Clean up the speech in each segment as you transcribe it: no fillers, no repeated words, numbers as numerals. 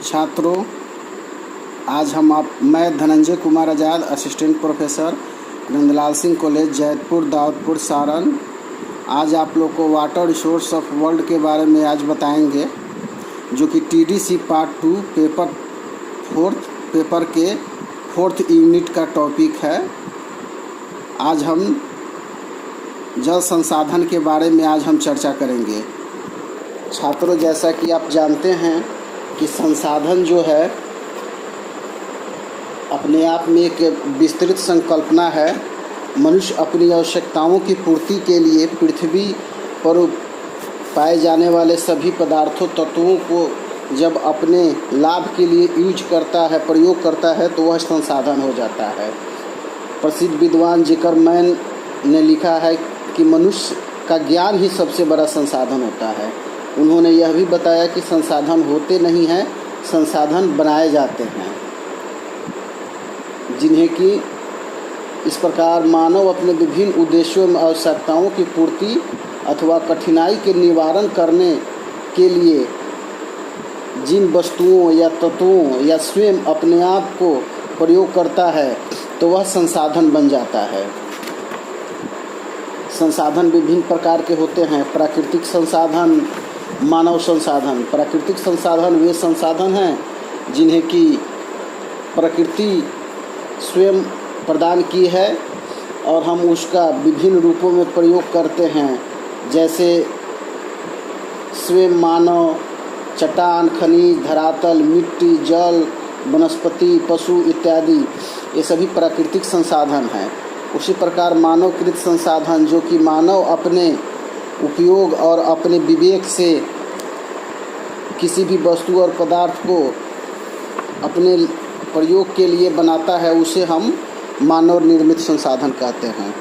छात्रों, आज मैं Dhananjay Kumar Azad, assistant professor, Nandlal Singh college, Jaitpur, Daudpur, Saran. आज आप लोग को वाटर रिसोर्स ऑफ वर्ल्ड के बारे में आज बताएंगे, जो कि TDC पार्ट 2 पेपर के 4th यूनिट का टॉपिक है। आज हम जल संसाधन के बारे में हम चर्चा करेंगे। छात्रों, जैसा कि आप जानते हैं कि संसाधन जो है अपने आप में एक विस्तृत संकल्पना है। मनुष्य अपनी आवश्यकताओं की पूर्ति के लिए पृथ्वी पर पाए जाने वाले सभी पदार्थों तत्वों को जब अपने लाभ के लिए प्रयोग करता है तो वह संसाधन हो जाता है। प्रसिद्ध विद्वान ज़िकरमैन ने लिखा है कि मनुष्य का ज्ञान ही सबसे बड़ा संसाधन होता है। उन्होंने यह भी बताया कि संसाधन होते नहीं हैं, संसाधन बनाए जाते हैं, जिन्हें कि इस प्रकार मानव अपने विभिन्न उद्देश्यों में आवश्यकताओं की पूर्ति अथवा कठिनाई के निवारण करने के लिए जिन वस्तुओं या तत्वों या स्वयं अपने आप को प्रयोग करता है तो वह संसाधन बन जाता है। संसाधन विभिन्न प्रकार के होते हैं। प्राकृतिक संसाधन, मानव संसाधन। प्राकृतिक संसाधन वे संसाधन हैं जिन्हें कि प्रकृति स्वयं प्रदान की है और हम उसका विभिन्न रूपों में प्रयोग करते हैं, जैसे स्वयं मानव, चट्टान, खनिज, धरातल, मिट्टी, जल, वनस्पति, पशु इत्यादि, ये सभी प्राकृतिक संसाधन हैं। उसी प्रकार मानवकृत संसाधन, जो कि मानव अपने उपयोग और अपने विवेक से किसी भी वस्तु और पदार्थ को अपने प्रयोग के लिए बनाता है, उसे हम मानव निर्मित संसाधन कहते हैं।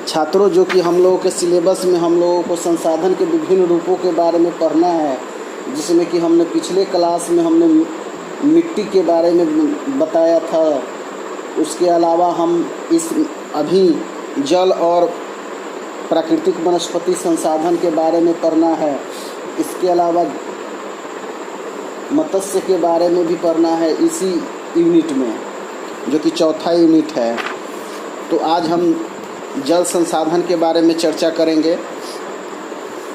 छात्रों, जो कि हम लोगों के सिलेबस में हम लोगों को संसाधन के विभिन्न रूपों के बारे में पढ़ना है, जिसमें कि हमने पिछले क्लास में हमने मिट्टी के बारे में बताया था। उसके अलावा हम अभी जल और प्राकृतिक वनस्पति संसाधन के बारे में पढ़ना है। इसके अलावा मत्स्य के बारे में भी पढ़ना है इसी यूनिट में, जो कि 4था यूनिट है। तो आज हम जल संसाधन के बारे में चर्चा करेंगे।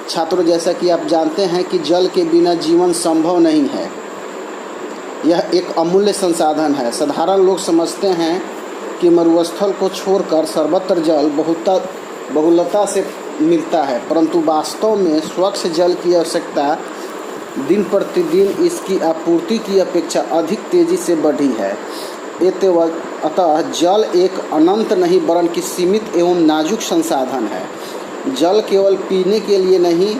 छात्रों, जैसा कि आप जानते हैं कि जल के बिना जीवन संभव नहीं है। यह एक अमूल्य संसाधन है। साधारण लोग समझते हैं कि मरुस्थल को छोड़कर सर्वत्र जल बहुलता से मिलता है, परंतु वास्तव में स्वच्छ जल की आवश्यकता दिन प्रतिदिन इसकी आपूर्ति की अपेक्षा अधिक तेज़ी से बढ़ी है। अतः जल एक अनंत नहीं बल्कि सीमित एवं नाजुक संसाधन है। जल केवल पीने के लिए नहीं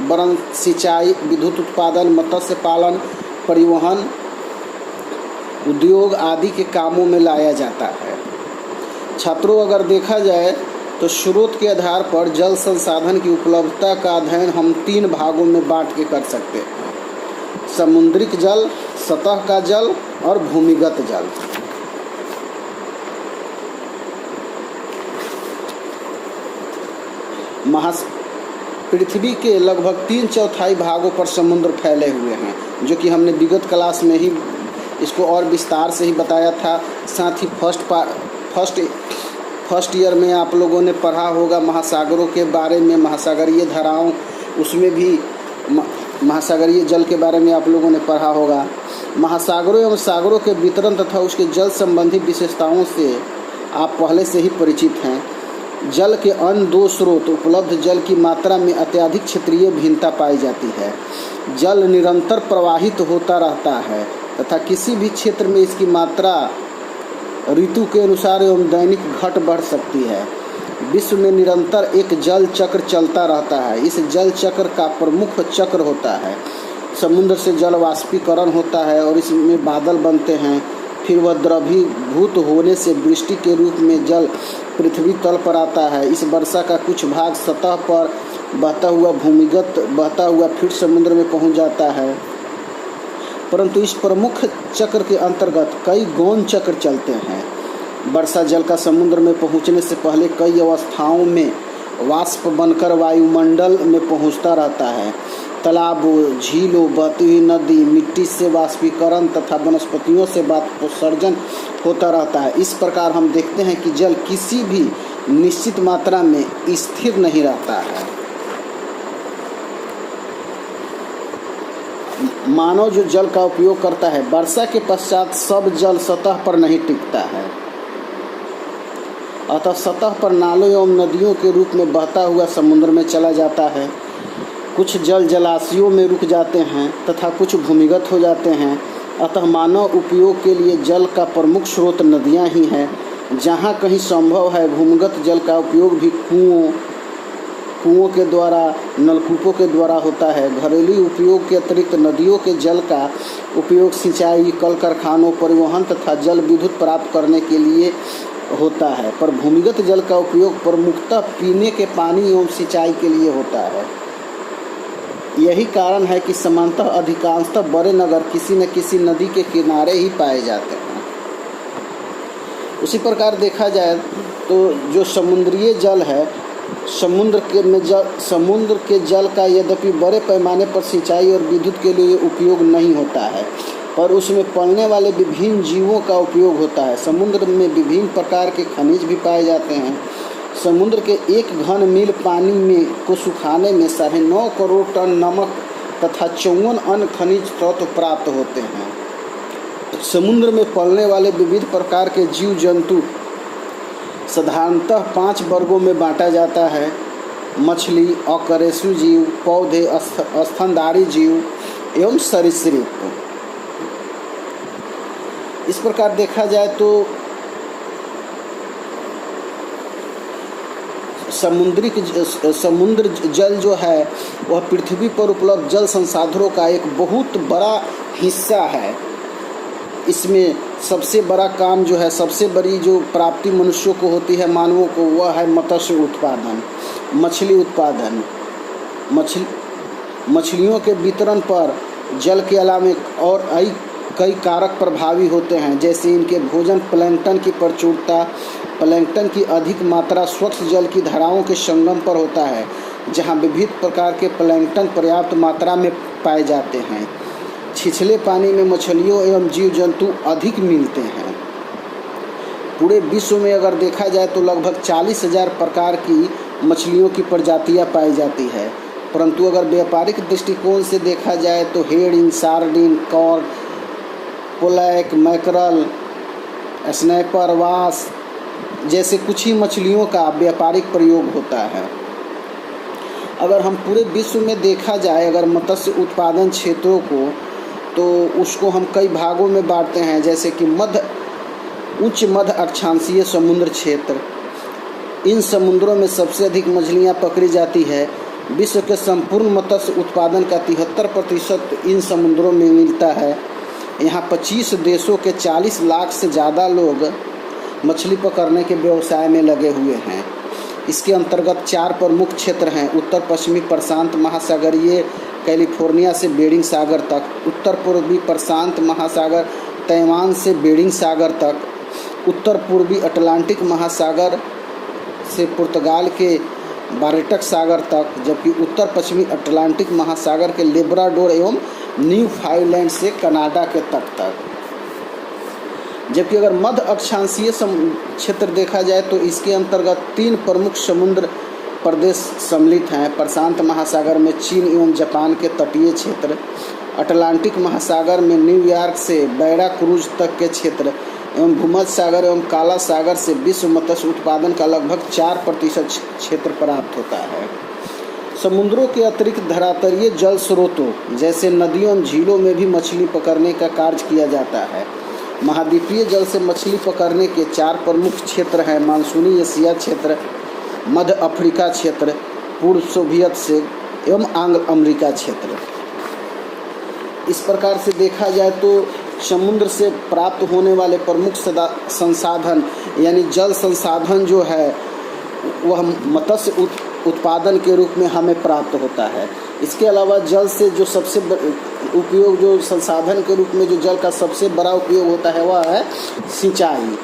वरन सिंचाई, विद्युत उत्पादन, मत्स्य पालन, परिवहन, उद्योग आदि के कामों में लाया जाता है। छात्रों, अगर देखा जाए तो स्रोत के आधार पर जल संसाधन की उपलब्धता का अध्ययन हम 3 भागों में बांट के कर सकते हैं: समुद्रिक जल, सतह का जल और भूमिगत जल। पृथ्वी के लगभग 3/4 भागों पर समुद्र फैले हुए हैं, जो कि हमने विगत क्लास में ही इसको और विस्तार से ही बताया था। साथ ही फर्स्ट ईयर में आप लोगों ने पढ़ा होगा महासागरों के बारे में, महासागरीय धाराओं, उसमें भी महासागरीय जल के बारे में आप लोगों ने पढ़ा होगा। महासागरों एवं सागरों के वितरण तथा उसके जल संबंधी विशेषताओं से आप पहले से ही परिचित हैं। जल के अन्य 2 स्रोत उपलब्ध जल की मात्रा में अत्यधिक क्षेत्रीय भिन्नता पाई जाती है। जल निरंतर प्रवाहित होता रहता है तथा किसी भी क्षेत्र में इसकी मात्रा ऋतु के अनुसार एवं दैनिक घट बढ़ सकती है। विश्व में निरंतर एक जल चक्र चलता रहता है। इस जल चक्र का प्रमुख चक्र होता है समुद्र से जल वाष्पीकरण होता है और इसमें बादल बनते हैं। फिर वह द्रवीभूत होने से वृष्टि के रूप में जल पृथ्वी तल पर आता है। इस वर्षा का कुछ भाग सतह पर बहता हुआ फिर समुद्र में पहुंच जाता है। परंतु इस प्रमुख चक्र के अंतर्गत कई गौण चक्र चलते हैं। वर्षा जल का समुद्र में पहुंचने से पहले कई अवस्थाओं में वाष्प बनकर वायुमंडल में पहुंचता रहता है। तालाबों, झीलों, बहती हुई नदी, मिट्टी से वाष्पीकरण तथा वनस्पतियों से वाष्पोत्सर्जन होता रहता है। इस प्रकार हम देखते हैं कि जल किसी भी निश्चित मात्रा में स्थिर नहीं रहता है। मानव जो जल का उपयोग करता है, वर्षा के पश्चात सब जल सतह पर नहीं टिकता है, अतः सतह पर नालों एवं नदियों के रूप में बहता हुआ समुद्र में चला जाता है। कुछ जल जलाशयों में रुक जाते हैं तथा कुछ भूमिगत हो जाते हैं। अतः मानव उपयोग के लिए जल का प्रमुख स्रोत नदियां ही हैं। जहाँ कहीं संभव है भूमिगत जल का उपयोग भी कुओं के द्वारा, नलकूपों के द्वारा होता है। घरेलू उपयोग के अतिरिक्त नदियों के जल का उपयोग सिंचाई, कल कारखानों, परिवहन तथा जल विद्युत प्राप्त करने के लिए होता है। पर भूमिगत जल का उपयोग प्रमुखतः पीने के पानी एवं सिंचाई के लिए होता है। यही कारण है कि सामान्यतः अधिकांशतः बड़े नगर किसी न किसी नदी के किनारे ही पाए जाते हैं। उसी प्रकार देखा जाए तो जो समुद्रीय जल है, समुद्र के जल का यद्यपि बड़े पैमाने पर सिंचाई और विद्युत के लिए उपयोग नहीं होता है, पर उसमें पलने वाले विभिन्न जीवों का उपयोग होता है। समुद्र में विभिन्न प्रकार के खनिज भी पाए जाते हैं। समुद्र के 1 घन मील पानी में को सुखाने में 9.5 करोड़ टन नमक तथा 54 अन्य खनिज तत्व प्राप्त होते हैं। समुद्र में पलने वाले विविध प्रकार के जीव जंतु साधारणतः 5 वर्गों में बांटा जाता है: मछली, अकशेरुकीय जीव, पौधे, स्तनधारी जीव एवं सरीसृप। इस प्रकार देखा जाए तो समुद्र जल जो है वह पृथ्वी पर उपलब्ध जल संसाधनों का एक बहुत बड़ा हिस्सा है। इसमें सबसे बड़ा काम जो है, सबसे बड़ी जो प्राप्ति मनुष्यों को होती है, मानवों को, वह है मत्स्य उत्पादन, मछली उत्पादन। मछलियों के वितरण पर जल के अलावा और कई कारक प्रभावी होते हैं, जैसे इनके भोजन, प्लैंकटन की प्रचुरता। प्लैंकटन की अधिक मात्रा स्वच्छ जल की धाराओं के संगम पर होता है, जहां विविध प्रकार के प्लैंकटन पर्याप्त मात्रा में पाए जाते हैं। छिछले पानी में मछलियों एवं जीव जंतु अधिक मिलते हैं। पूरे विश्व में अगर देखा जाए तो लगभग 40,000 प्रकार की मछलियों की प्रजातियां पाई जाती है। परंतु अगर व्यापारिक दृष्टिकोण से देखा जाए तो herring, sardine, cod, pollock, mackerel, snapper, bass जैसे कुछ ही मछलियों का व्यापारिक प्रयोग होता है। अगर हम पूरे विश्व में देखा जाए अगर मत्स्य उत्पादन क्षेत्रों को, तो उसको हम कई भागों में बांटते हैं, जैसे कि उच्च मध्य अक्षांशीय समुद्र क्षेत्र। इन समुद्रों में सबसे अधिक मछलियां पकड़ी जाती है। विश्व के संपूर्ण मत्स्य उत्पादन का 73% इन समुद्रों में मिलता है। यहाँ 25 देशों के 40 लाख से ज़्यादा लोग मछली पकड़ने के व्यवसाय में लगे हुए हैं। इसके अंतर्गत 4 प्रमुख क्षेत्र हैं: उत्तर पश्चिमी प्रशांत महासागरीय कैलिफोर्निया से बेरिंग सागर तक, उत्तर पूर्वी प्रशांत महासागर ताइवान से बेरिंग सागर तक, उत्तर पूर्वी अटलांटिक महासागर से पुर्तगाल के बारेंट्स सागर तक, जबकि उत्तर पश्चिमी अटलांटिक महासागर के लेब्राडोर एवं न्यूफाउंडलैंड से कनाडा के तट तक। जबकि अगर मध्य अक्षांशीय क्षेत्र देखा जाए तो इसके अंतर्गत 3 प्रमुख समुद्र प्रदेश सम्मिलित हैं: प्रशांत महासागर में चीन एवं जापान के तटीय क्षेत्र, अटलांटिक महासागर में न्यूयॉर्क से बैराक्रूज तक के क्षेत्र एवं भूमध्य सागर एवं काला सागर से विश्व मत्स्य उत्पादन का लगभग 4% क्षेत्र प्राप्त होता है। समुद्रों के अतिरिक्त धरातलीय जल स्रोतों जैसे नदियों एवं झीलों में भी मछली पकड़ने का कार्य किया जाता है। महाद्वीपीय जल से मछली पकड़ने के 4 प्रमुख क्षेत्र हैं: मानसूनी एशिया क्षेत्र, मध्य अफ्रीका क्षेत्र, पूर्व सोवियत से एवं आंग्ल अमेरिका क्षेत्र। इस प्रकार से देखा जाए तो समुद्र से प्राप्त होने वाले प्रमुख संसाधन यानी जल संसाधन जो है वह मत्स्य उत्पादन के रूप में हमें प्राप्त होता है। इसके अलावा जल से जो सबसे उपयोग, जो संसाधन के रूप में जो जल का सबसे बड़ा उपयोग होता है वह है सिंचाई।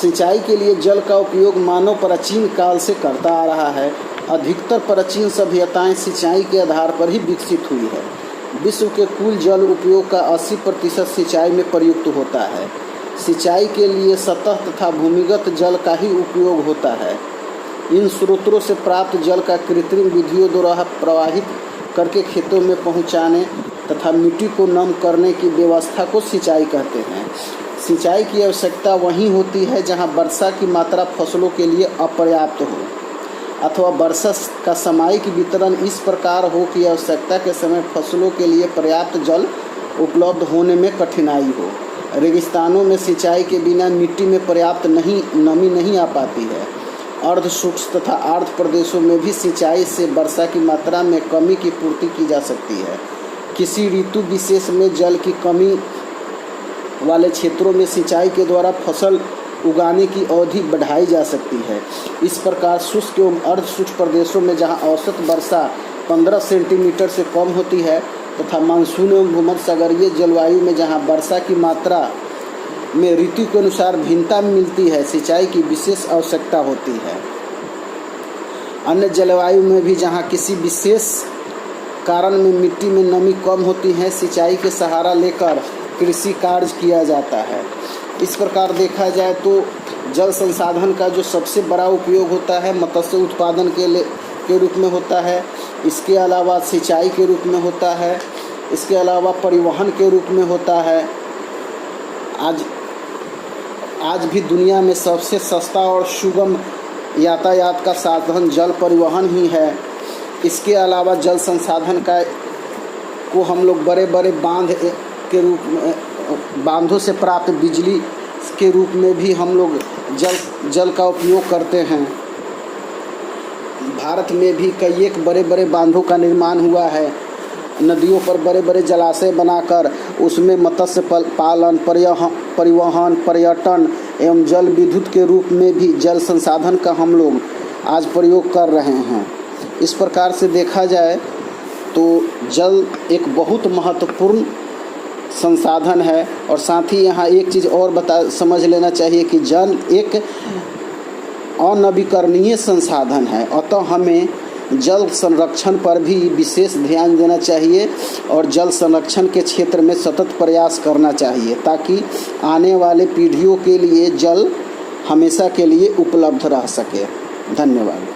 सिंचाई के लिए जल का उपयोग मानव प्राचीन काल से करता आ रहा है। अधिकतर प्राचीन सभ्यताएं सिंचाई के आधार पर ही विकसित हुई है। विश्व के कुल जल उपयोग का 80% सिंचाई में प्रयुक्त होता है। सिंचाई के लिए सतह तथा भूमिगत जल का ही उपयोग होता है। इन स्रोतों से प्राप्त जल का कृत्रिम विधियों द्वारा प्रवाहित करके खेतों में पहुंचाने तथा मिट्टी को नम करने की व्यवस्था को सिंचाई कहते हैं। सिंचाई की आवश्यकता वहीं होती है जहां वर्षा की मात्रा फसलों के लिए अपर्याप्त हो अथवा वर्षा का सामयिक वितरण इस प्रकार हो कि आवश्यकता के समय फसलों के लिए पर्याप्त जल उपलब्ध होने में कठिनाई हो। रेगिस्तानों में सिंचाई के बिना मिट्टी में पर्याप्त नमी नहीं आ पाती है। अर्ध शुष्क तथा आर्द्र प्रदेशों में भी सिंचाई से वर्षा की मात्रा में कमी की पूर्ति की जा सकती है। किसी ऋतु विशेष में जल की कमी वाले क्षेत्रों में सिंचाई के द्वारा फसल उगाने की अवधि बढ़ाई जा सकती है। इस प्रकार शुष्क एवं अर्ध शुष्क प्रदेशों में जहां औसत वर्षा 15 सेंटीमीटर से कम होती है तथा मानसून एवं भूमध्यसागरीय जलवायु में जहां वर्षा की मात्रा में ऋतु के अनुसार भिन्नता मिलती है, सिंचाई की विशेष आवश्यकता होती है। अन्य जलवायु में भी जहां किसी विशेष कारण में मिट्टी में नमी कम होती है, सिंचाई के सहारा लेकर कृषि कार्य किया जाता है। इस प्रकार देखा जाए तो जल संसाधन का जो सबसे बड़ा उपयोग होता है मत्स्य उत्पादन के रूप में होता है। इसके अलावा सिंचाई के रूप में होता है। इसके अलावा परिवहन के रूप में होता है। आज भी दुनिया में सबसे सस्ता और सुगम यातायात का साधन जल परिवहन ही है। इसके अलावा जल संसाधन को हम लोग बड़े बड़े बांध के रूप में, बांधों से प्राप्त बिजली के रूप में भी हम लोग जल का उपयोग करते हैं। भारत में भी कई एक बड़े बड़े बांधों का निर्माण हुआ है। नदियों पर बड़े बड़े जलाशय बनाकर उसमें मत्स्य पालन, परिवहन, पर्यटन एवं जल विद्युत के रूप में भी जल संसाधन का हम लोग आज प्रयोग कर रहे हैं। इस प्रकार से देखा जाए तो जल एक बहुत महत्वपूर्ण संसाधन है। और साथ ही यहाँ एक चीज़ और समझ लेना चाहिए कि जल एक अनवीकरणीय संसाधन है। अतः हमें जल संरक्षण पर भी विशेष ध्यान देना चाहिए और जल संरक्षण के क्षेत्र में सतत प्रयास करना चाहिए ताकि आने वाले पीढ़ियों के लिए जल हमेशा के लिए उपलब्ध रह सके। धन्यवाद।